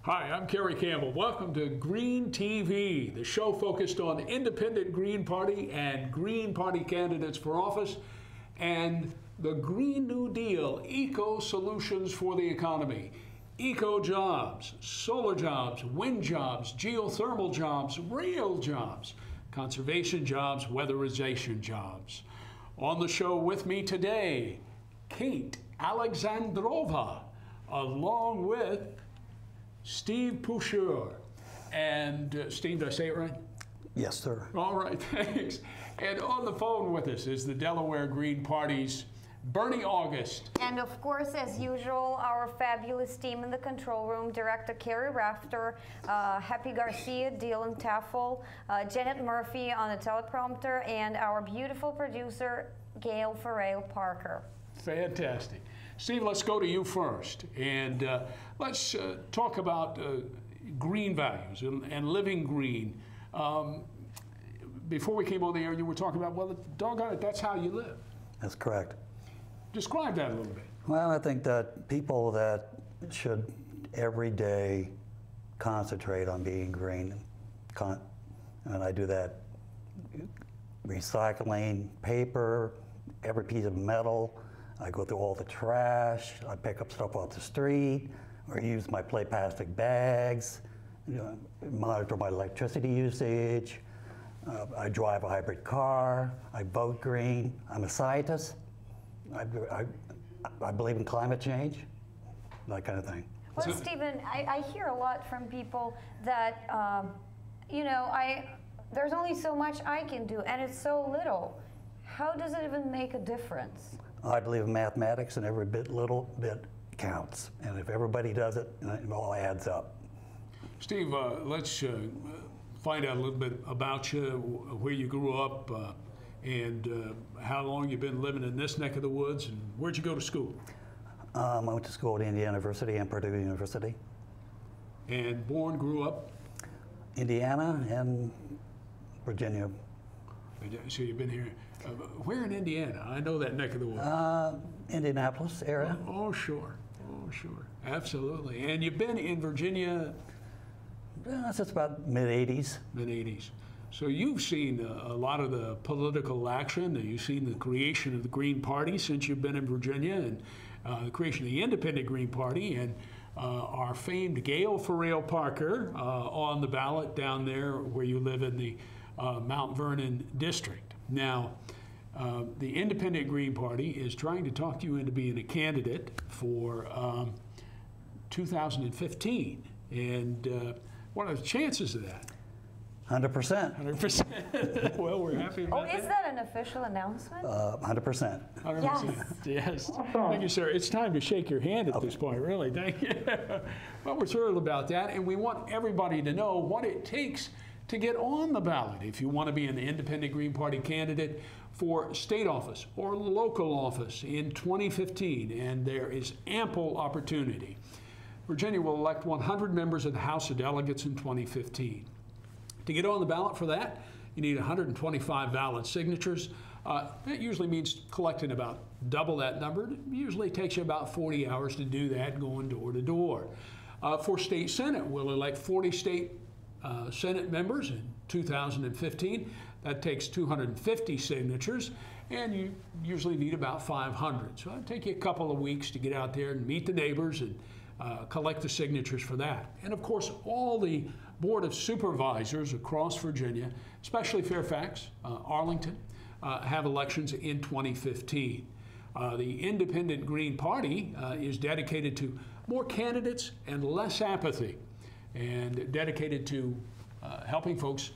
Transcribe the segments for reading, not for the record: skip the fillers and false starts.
Hi, I'm Carey Campbell. Welcome to Green TV, the show focused on independent Green Party and Green Party candidates for office and the Green New Deal, eco solutions for the economy. Eco jobs, solar jobs, wind jobs, geothermal jobs, rail jobs, conservation jobs, weatherization jobs. On the show with me today, Kate Alexandrova, along with Steve Pushor. And Steve, did I say it right? Yes, sir. All right, thanks. And on the phone with us is the Delaware Green Party's Bernie August. And of course, as usual, our fabulous team in the control room, Director Carey Rafter, Happy Garcia, Dylan Taffel, Janet Murphy on the teleprompter, and our beautiful producer, Gail Parker. Fantastic. Steve, let's go to you first. And let's talk about green values and living green. Before we came on the air, you were talking about, well, doggone it, that's how you live. That's correct. Describe that a little bit. Well, I think that people that should every day concentrate on being green, and I do that recycling paper, every piece of metal. I go through all the trash. I pick up stuff off the street, or use my play plastic bags. Monitor my electricity usage. I drive a hybrid car. I vote green. I'm a scientist. I believe in climate change, that kind of thing. Well, Stephen, I hear a lot from people that, there's only so much I can do, and it's so little. How does it even make a difference? I believe in mathematics, and every little bit counts. And if everybody does it, it all adds up. Steve, let's find out a little bit about you, where you grew up, and how long you've been living in this neck of the woods, and where'd you go to school? I went to school at Indiana University and Purdue University. And grew up? Indiana and Virginia. So you've been here. Where in Indiana? I know that neck of the woods. Indianapolis area. Oh, sure. Oh, sure. Absolutely. And you've been in Virginia? Since about mid-'80s. Mid-'80s. So you've seen a lot of the political action. You've seen the creation of the Green Party since you've been in Virginia, and the creation of the Independent Green Party, and our famed Gail Parker on the ballot down there where you live in the Mount Vernon district. Now, the Independent Green Party is trying to talk you into being a candidate for 2015. And what are the chances of that? 100%. 100%. Well, we're happy about that. Is that an official announcement? 100%. 100%. Yes. Thank you, sir. It's time to shake your hand at this point, really. Thank you. Well, we're thrilled about that, and we want everybody to know what it takes to get on the ballot if you want to be an Independent Green Party candidate for state office or local office in 2015, and there is ample opportunity. Virginia will elect 100 members of the House of Delegates in 2015. To get on the ballot for that, you need 125 valid signatures. That usually means collecting about double that number. It usually takes you about 40 hours to do that, going door to door. For state senate, we'll elect 40 state Senate members in 2015. That takes 250 signatures, and you usually need about 500. So it'll take you a couple of weeks to get out there and meet the neighbors and collect the signatures for that. And of course, all the Board of Supervisors across Virginia, especially Fairfax, Arlington, have elections in 2015. The Independent Green Party is dedicated to more candidates and less apathy, and dedicated to helping folks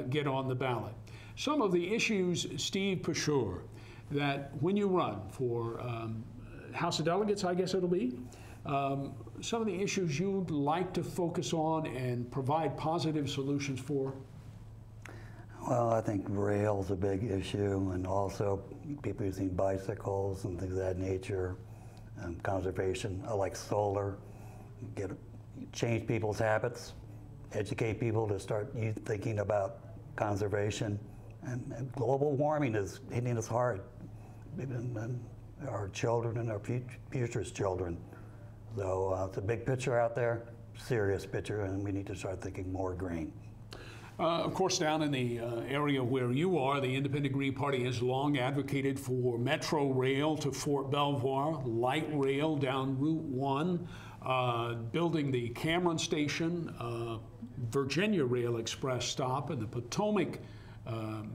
get on the ballot. Some of the issues, Steve Pushor, that when you run for House of Delegates, I guess it'll be, some of the issues you'd like to focus on and provide positive solutions for? Well, I think rail's a big issue, and also people using bicycles and things of that nature, and conservation. I like solar, change people's habits, educate people to start thinking about conservation. And global warming is hitting us hard, and our children and our future's children. So it's a big picture out there. serious picture, and we need to start thinking more green. Of course, down in the area where you are, the Independent Green Party has long advocated for Metro Rail to Fort Belvoir, light rail down Route 1, building the Cameron Station, Virginia Rail Express stop, and the Potomac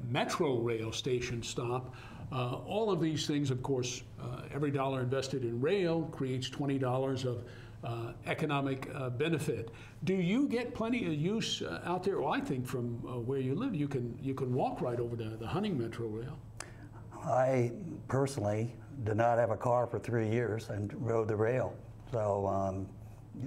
Metro Rail Station stop. All of these things, of course, every dollar invested in rail creates $20 of economic benefit. Do you get plenty of use out there? Well, I think from where you live, you can walk right over to the Hunting Metro Rail. I personally did not have a car for 3 years and rode the rail, so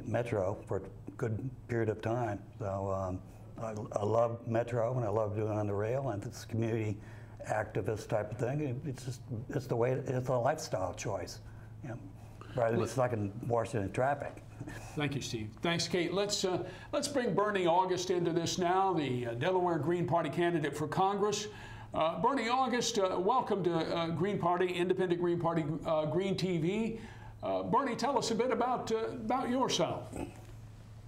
Metro for a good period of time. So I love Metro and I love doing it on the rail, and it's community activist type of thing. It's the way, it's a lifestyle choice. You know, rather than stuck in Washington traffic. Thank you, Steve. Thanks, Kate. Let's bring Bernie August into this now, the Delaware Green Party candidate for Congress. Bernie August, welcome to Green Party, Independent Green Party, Green TV. Bernie, tell us a bit about yourself.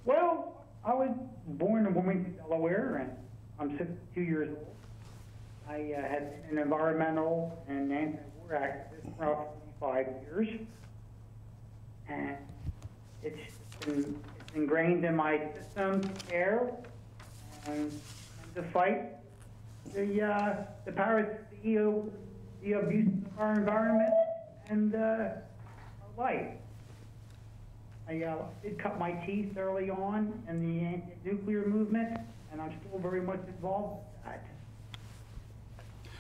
Well, I was born in Wilmington, Delaware, and I'm 62 years old. I had been an environmental and anti-war activist for 25 years. And it's ingrained in my system to care and to fight the piracy, the abuse of our environment and our life. I did cut my teeth early on in the anti-nuclear movement, and I'm still very much involved with that.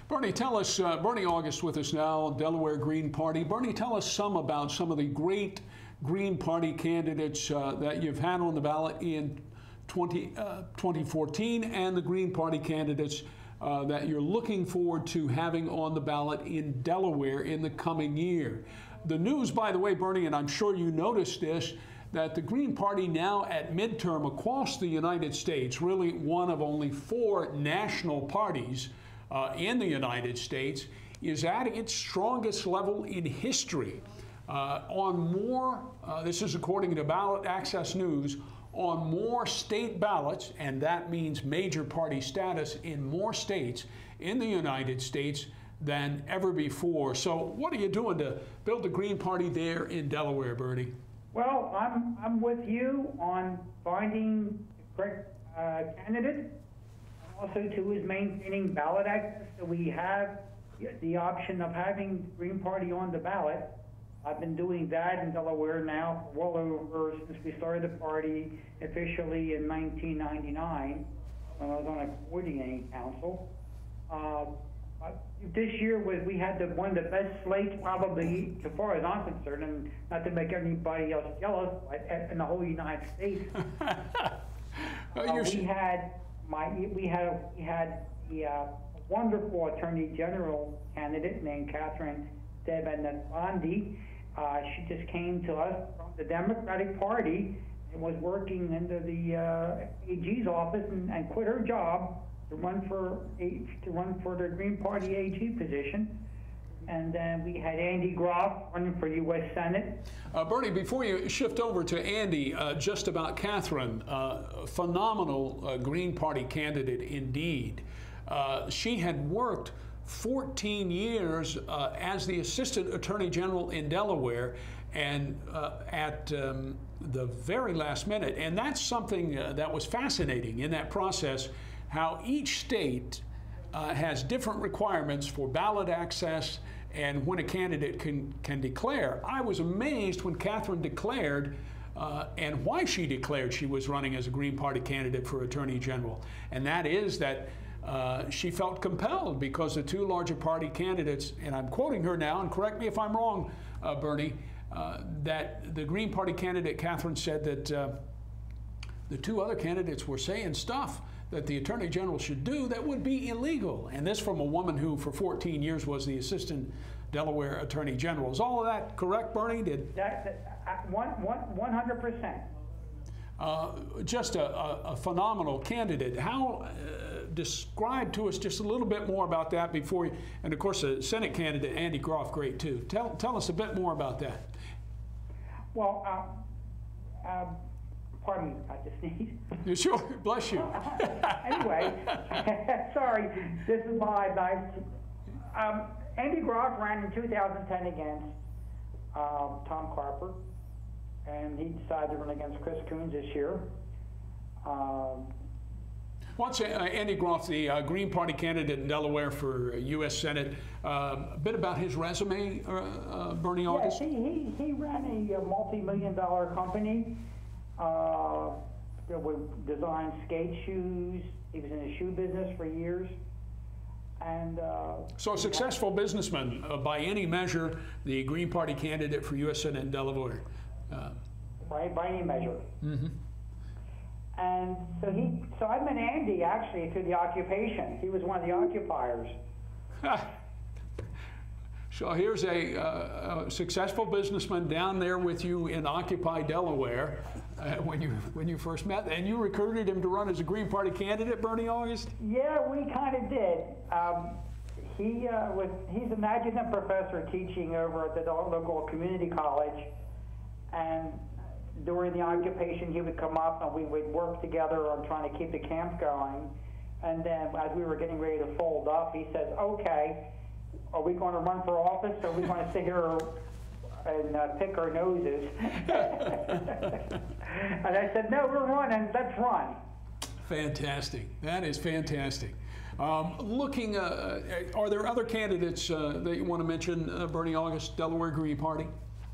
Bernie, tell us, Bernie August with us now, Delaware Green Party. Bernie, tell us about some of the great Green Party candidates that you've had on the ballot in 2014 and the Green Party candidates that you're looking forward to having on the ballot in Delaware in the coming year. The news, by the way, Bernie, and I'm sure you noticed this, that the Green Party now at midterm across the United States, really one of only 4 national parties in the United States, is at its strongest level in history. On more, this is according to Ballot Access News, on more state ballots, and that means major party status in more states in the United States than ever before. So what are you doing to build the Green Party there in Delaware, Bernie? Well, I'm with you on finding the correct candidate. Also, too, is maintaining ballot access, so we have the option of having the Green Party on the ballot. I've been doing that in Delaware now for well over since we started the party officially in 1999 when I was on a coordinating council. This year we had one of the best slates probably, so far as I'm concerned, and not to make anybody else jealous, in the whole United States. We had the wonderful Attorney General candidate named Catherine Bondi. She just came to us from the Democratic Party and was working under the AG's office and quit her job to run for the Green Party AG position. And then we had Andy Groff running for U.S. Senate. Bernie, before you shift over to Andy, just about Catherine, phenomenal Green Party candidate indeed. She had worked 14 years as the Assistant Attorney General in Delaware, and at the very last minute. And that's something that was fascinating in that process, how each state has different requirements for ballot access and when a candidate can declare. I was amazed when Catherine declared and why she declared she was running as a Green Party candidate for Attorney General. And that is that she felt compelled because the 2 larger party candidates, and I'm quoting her now, and correct me if I'm wrong, Bernie, that the Green Party candidate, Catherine, said that the 2 other candidates were saying stuff that the Attorney General should do that would be illegal. And this from a woman who for 14 years was the Assistant Delaware Attorney General. Is all of that correct, Bernie? 100%. Just a phenomenal candidate. How, describe to us just a little bit more about that before you, and of course the Senate candidate, Andy Groff, great too. Tell us a bit more about that. Well, Pardon me, I just sneezed. You sure? Bless you. Anyway, sorry, this is my nice. Andy Groff ran in 2010 against Tom Carper, and he decided to run against Chris Coons this year. What's Andy Groff, the Green Party candidate in Delaware for U.S. Senate? A bit about his resume, Bernie August? Yes, he ran a multi-million-dollar company. Designed skate shoes. He was in the shoe business for years. And so a successful businessman by any measure, the Green Party candidate for U.S. Senate in Delaware. By any measure. Mm-hmm. And so I met Andy actually through the occupation. He was one of the occupiers. So here's a successful businessman down there with you in Occupy Delaware when you first met, and you recruited him to run as a Green Party candidate, Bernie August? Yeah, we kind of did. He's an adjunct professor teaching over at the local community college, and during the occupation he would come up and we would work together on trying to keep the camp going. And then as we were getting ready to fold up, he says, okay, are we going to run for office, or are we going to sit here and pick our noses? And I said, no, we're running, let's run. Fantastic. That is fantastic. Are there other candidates that you want to mention, Bernie August, Delaware Green Party?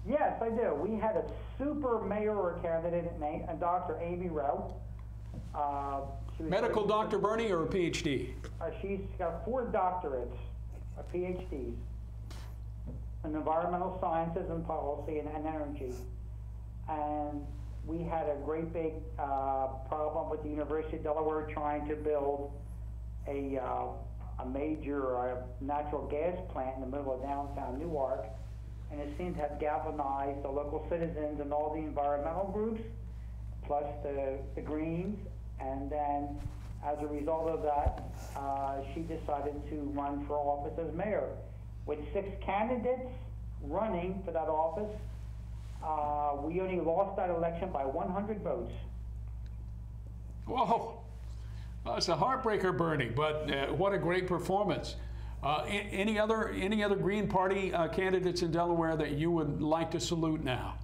Yes, I do. We had a super mayor candidate named Dr. Amy Rowe. Medical doctor, Bernie, or a PhD? She's got 4 doctorates, PhDs, in environmental sciences and policy and energy. And we had a great big problem with the University of Delaware trying to build a major natural gas plant in the middle of downtown Newark. And it seemed to have galvanized the local citizens and all the environmental groups, plus the Greens. And then, as a result of that, she decided to run for office as mayor. With 6 candidates running for that office, we only lost that election by 100 votes. Whoa, that's a heartbreaker, Bernie, but what a great performance. Any other Green Party candidates in Delaware that you would like to salute now?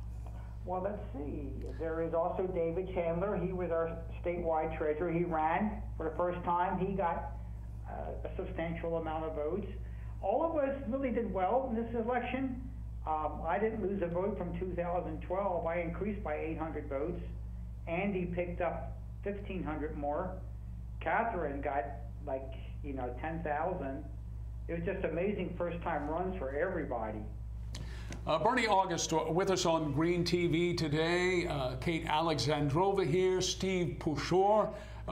Well, let's see. There is also David Chandler. He was our statewide treasurer. He ran for the first time. He got a substantial amount of votes. All of us really did well in this election. I didn't lose a vote from 2012. I increased by 800 votes. Andy picked up 1,500 more. Catherine got 10,000. It was just amazing first-time runs for everybody. Bernie August with us on Green TV today. Kate Alexandrova here. Steve Pushor,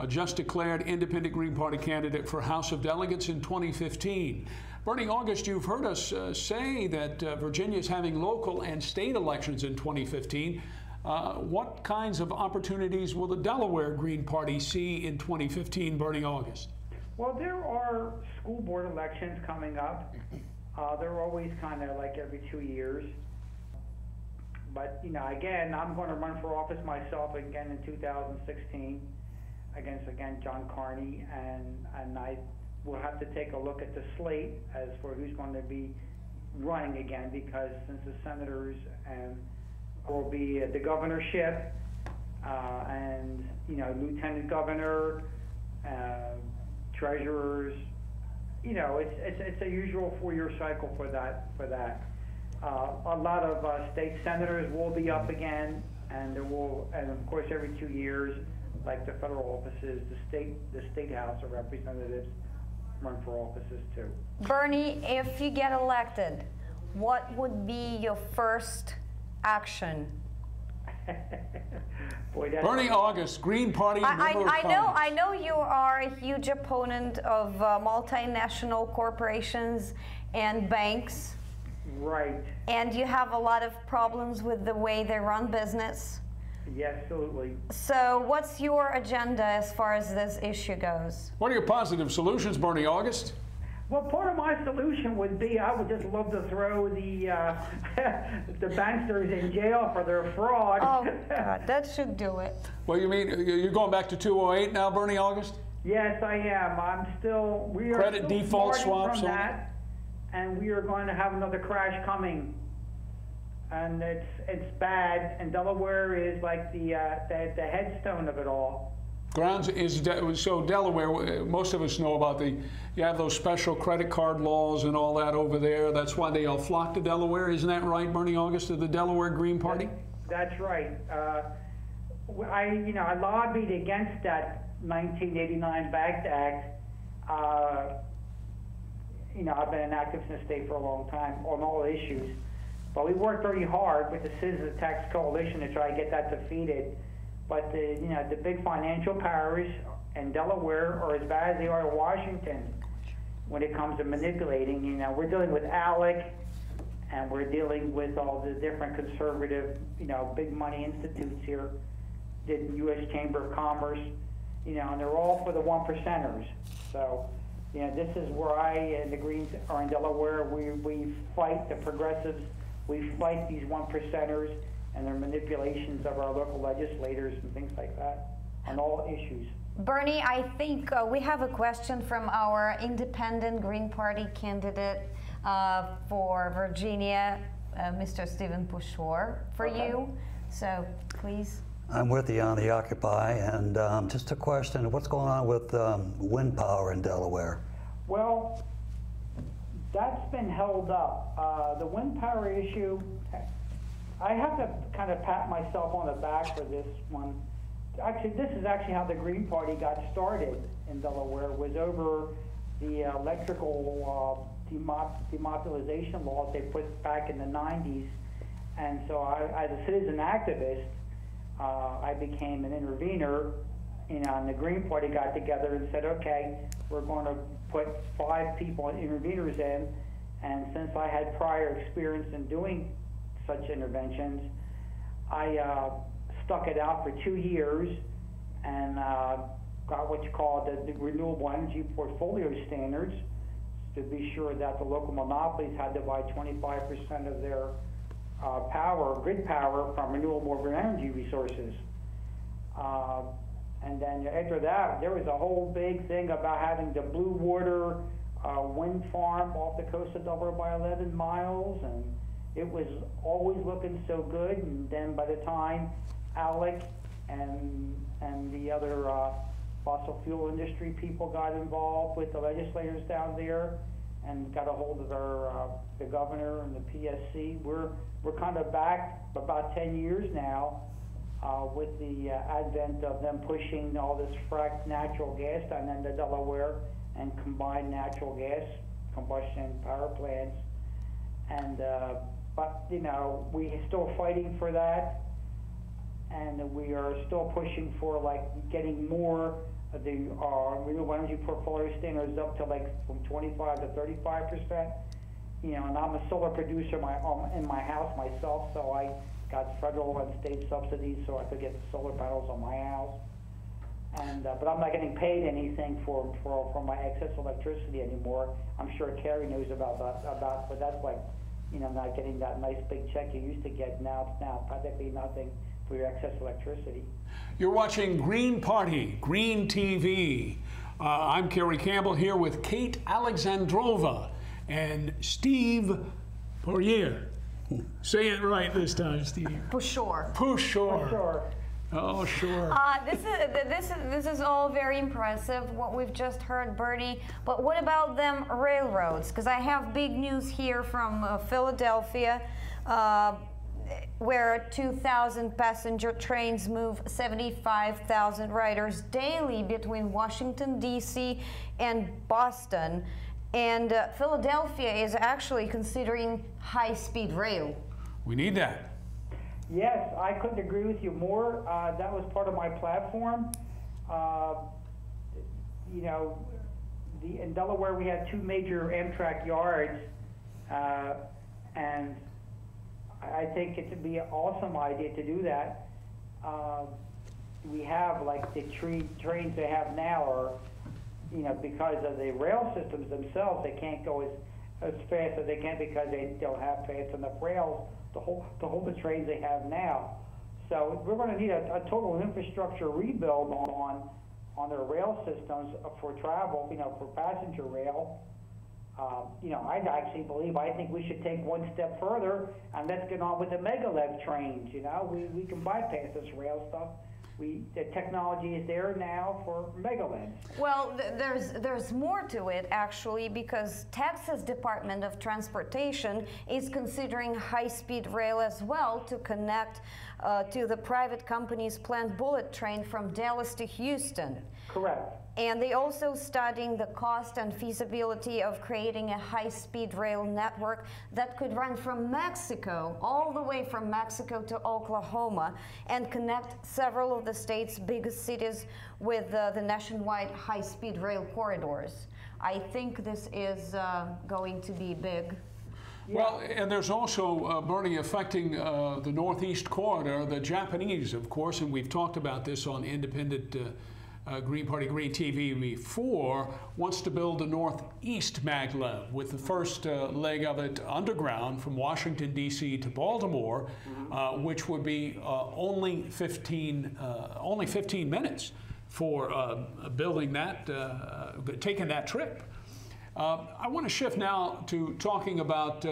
just declared independent Green Party candidate for House of Delegates in 2015. Bernie August, you've heard us say that Virginia is having local and state elections in 2015. What kinds of opportunities will the Delaware Green Party see in 2015, Bernie August? Well, there are school board elections coming up. They're always kind of like every 2 years. But, again, I'm going to run for office myself again in 2016 against, John Carey. And I will have to take a look at the slate as for who's going to be running again, because since the senators will be the governorship and, lieutenant governor, treasurers, it's a usual 4-year cycle for that. A lot of state senators will be up again, and of course every 2 years, like the federal offices, the state House of Representatives run for offices too. Bernie, if you get elected, what would be your first action? Boy, Bernie August, Green Party. I know you are a huge opponent of multinational corporations and banks. Right. And you have a lot of problems with the way they run business. Yes, absolutely. So what's your agenda as far as this issue goes? What are your positive solutions, Bernie August? Well, part of my solution would be I would just love to throw the the banksters in jail for their fraud. Oh, God, that should do it. Well, you mean you're going back to 208 now, Bernie August? Yes, I am. We are Credit still default smarting swaps from on that, and we are going to have another crash coming. And it's bad. And Delaware is like the headstone of it all. Grounds is so Delaware. Most of us know about you have those special credit card laws and all that over there. That's why they all flock to Delaware. Isn't that right, Bernie August, of the Delaware Green Party? That's right. I lobbied against that 1989 Banked Act. I've been an activist in the state for a long time on all issues. But we worked very hard with the Citizens Tax Coalition to try to get that defeated. But the big financial powers in Delaware are as bad as they are in Washington when it comes to manipulating. We're dealing with ALEC, and we're dealing with all the different conservative, big money institutes here, the U.S. Chamber of Commerce, and they're all for the 1%ers. So, this is where I and the Greens are in Delaware. We fight the progressives. We fight these 1%ers and their manipulations of our local legislators and things like that on all issues. Bernie, I think we have a question from our independent Green Party candidate for Virginia, Mr. Stephen Pushor, for you. So, please. I'm with you on the Occupy, and just a question, what's going on with wind power in Delaware? Well, that's been held up. The wind power issue, I have to kind of pat myself on the back for this one. Actually, this is actually how the Green Party got started in Delaware, was over the electrical demobilization laws they put back in the 90s. And so as a citizen activist, I became an intervener, and the Green Party got together and said, okay, we're going to put 5 people interveners in. And since I had prior experience in doing such interventions, I stuck it out for 2 years and got what you call the renewable energy portfolio standards to be sure that the local monopolies had to buy 25% of their grid power from renewable energy resources. And then after that, there was a whole big thing about having the Blue Water wind farm off the coast of Delaware by 11 miles, and it was always looking so good. And then by the time ALEC and the other fossil fuel industry people got involved with the legislators down there and got a hold of the governor and the PSC, we're kind of back about 10 years now with the advent of them pushing all this fracked natural gas down into Delaware and combined natural gas combustion power plants. And but we're still fighting for that, and we are still pushing for getting more of the renewable energy portfolio standards up to from 25 to 35%. And I'm a solar producer in my house myself, so I got federal and state subsidies so I could get solar panels on my house. And but I'm not getting paid anything for my excess electricity anymore. I'm sure Carey knows about that. But that's not getting that nice big check you used to get. Now it's practically nothing for your excess electricity. You're watching Green Party, Green TV. I'm Carey Campbell here with Kate Alexandrova and Steve Pushor. Say it right this time, Steve. Pushor. Pushor. Sure. Oh, sure. This is all very impressive, what we've just heard, Bernie. But what about them railroads? Because I have big news here from Philadelphia, where 2,000 passenger trains move 75,000 riders daily between Washington, D.C. and Boston. And Philadelphia is actually considering high-speed rail. We need that. Yes, I couldn't agree with you more. That was part of my platform. In Delaware we had 2 major Amtrak yards, and I think it would be an awesome idea to do that. We have the trains they have now are because of the rail systems themselves, they can't go as fast as they can because they don't have fast enough rails to hold the trains they have now. So we're going to need a total infrastructure rebuild on their rail systems for travel, for passenger rail. I think we should take one step further and let's get on with the megalev trains. We can bypass this rail stuff. The technology is there now for megalevs. Well, there's more to it actually, because Texas Department of Transportation is considering high-speed rail as well to connect to the private company's planned bullet train from Dallas to Houston. Correct. And they also studying the cost and feasibility of creating a high-speed rail network that could run from Mexico, all the way from Mexico to Oklahoma, and connect several of the state's biggest cities with the nationwide high-speed rail corridors. I think this is going to be big. Well, and there's also, Bernie, affecting the Northeast corridor, the Japanese, of course, and we've talked about this on Independent Green Party Green TV before, wants to build a Northeast maglev with the first leg of it underground from Washington, D.C. to Baltimore, which would be only 15 minutes for building that, taking that trip. I want to shift now to talking about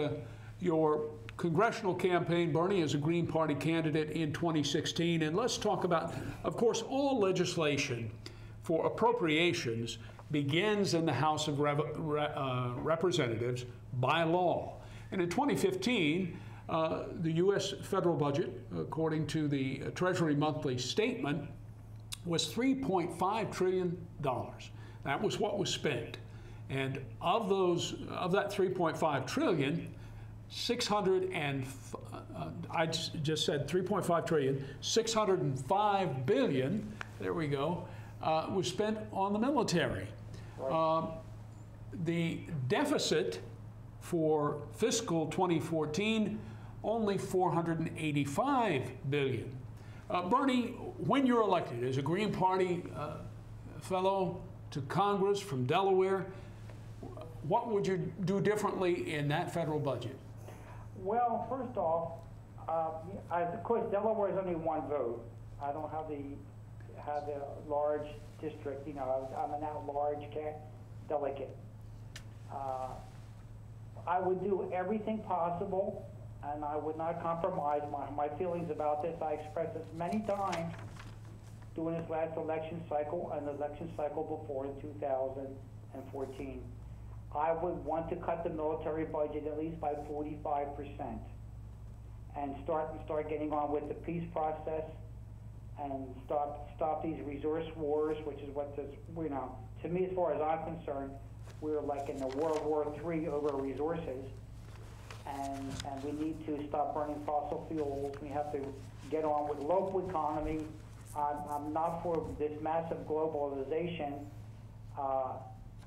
your congressional campaign, Bernie, as a Green Party candidate in 2016. And let's talk about, of course, all legislation for appropriations begins in the House of Representatives by law. And in 2015, the U.S. federal budget, according to the Treasury Monthly Statement, was $3.5 trillion. That was what was spent. And of that 3.5 trillion, I just said 3.5 trillion, 605 billion, there we go, was spent on the military. The deficit for fiscal 2014, only 485 billion. Bernie, when you're elected as a Green Party fellow to Congress from Delaware, what would you do differently in that federal budget? Well, first off, of course, Delaware is only one vote. I don't have the large district. I'm an at-large delegate. I would do everything possible, and I would not compromise my feelings about this. I expressed this many times during this last election cycle and the election cycle before in 2014. I would want to cut the military budget at least by 45% and start getting on with the peace process and stop these resource wars, which is what this, to me, as far as I'm concerned, we're like in a World War III over resources, and we need to stop burning fossil fuels. We have to get on with local economy. I'm not for this massive globalization.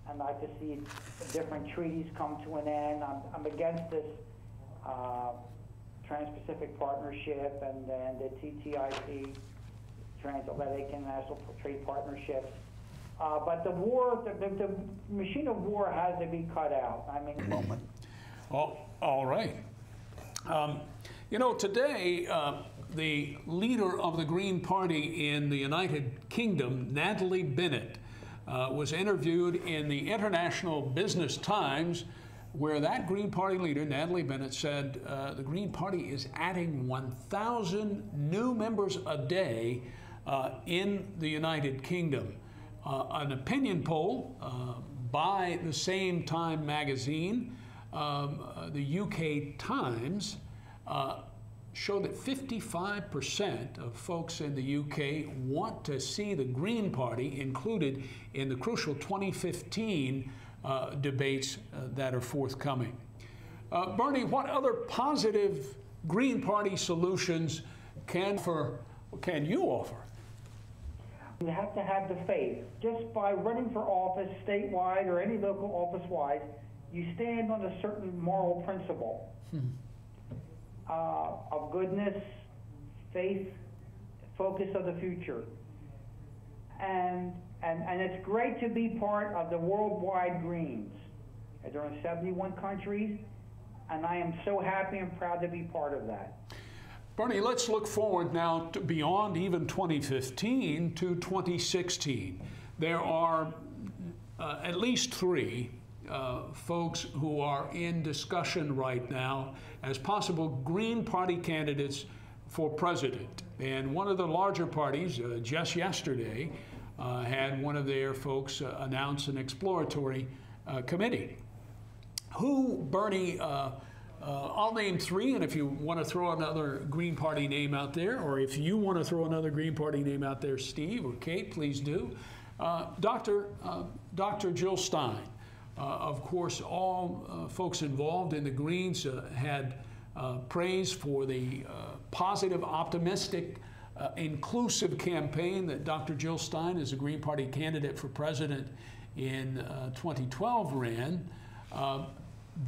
I'd like to see different treaties come to an end. I'm against this Trans-Pacific Partnership and then the TTIP, Transatlantic International Trade Partnerships. But the war, the machine of war has to be cut out. Moment. Oh, all right. Today, the leader of the Green Party in the United Kingdom, Natalie Bennett, was interviewed in the International Business Times, where that Green Party leader, Natalie Bennett, said the Green Party is adding 1,000 new members a day in the United Kingdom. An opinion poll by the same Time magazine, the UK Times, show that 55% of folks in the UK want to see the Green Party included in the crucial 2015 debates that are forthcoming. Bernie, what other positive Green Party solutions can you offer? You have to have the faith. Just by running for office statewide or any local office-wide, you stand on a certain moral principle. Of goodness, faith, focus of the future. And And it's great to be part of the worldwide Greens. They're in 71 countries, and I am so happy and proud to be part of that. Bernie, let's look forward now to beyond even 2015 to 2016. There are at least three folks who are in discussion right now as possible Green Party candidates for president. And one of the larger parties, just yesterday, had one of their folks announce an exploratory committee. Who, Bernie, I'll name three, and if you want to throw another Green Party name out there, or if you want to throw another Green Party name out there, Steve or Kate, please do. Dr. Jill Stein. Of course, all folks involved in the Greens had praise for the positive, optimistic, inclusive campaign that Dr. Jill Stein, as a Green Party candidate for president in 2012, ran.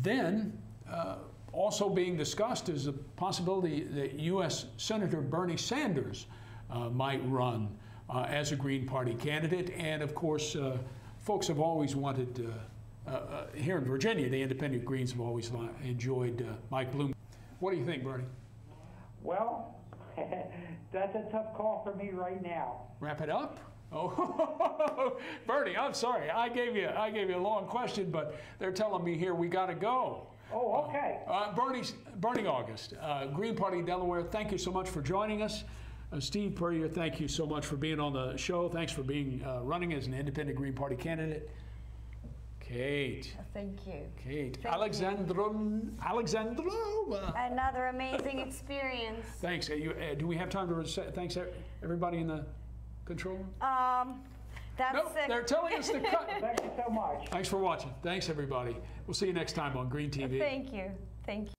Then, also being discussed is the possibility that U.S. Senator Bernie Sanders might run as a Green Party candidate. And of course, folks have always wanted, here in Virginia, the independent Greens have always enjoyed Mike Bloom. What do you think, Bernie? Well, that's a tough call for me right now. Wrap it up? Oh, Bernie, I'm sorry. I gave you a long question, but they're telling me here we got to go. Oh, okay. Bernie August, Green Party Delaware, thank you so much for joining us. Steve Puryear, thank you so much for being on the show. Thanks for being running as an independent Green Party candidate. Kate. Thank you. Kate. Thank Alexandrova. Another amazing experience. Thanks. Do we have time to thanks everybody in the control room? That's No, they're telling us to cut. Thank you so much. Thanks for watching. Thanks, everybody. We'll see you next time on Green TV. Thank you. Thank you.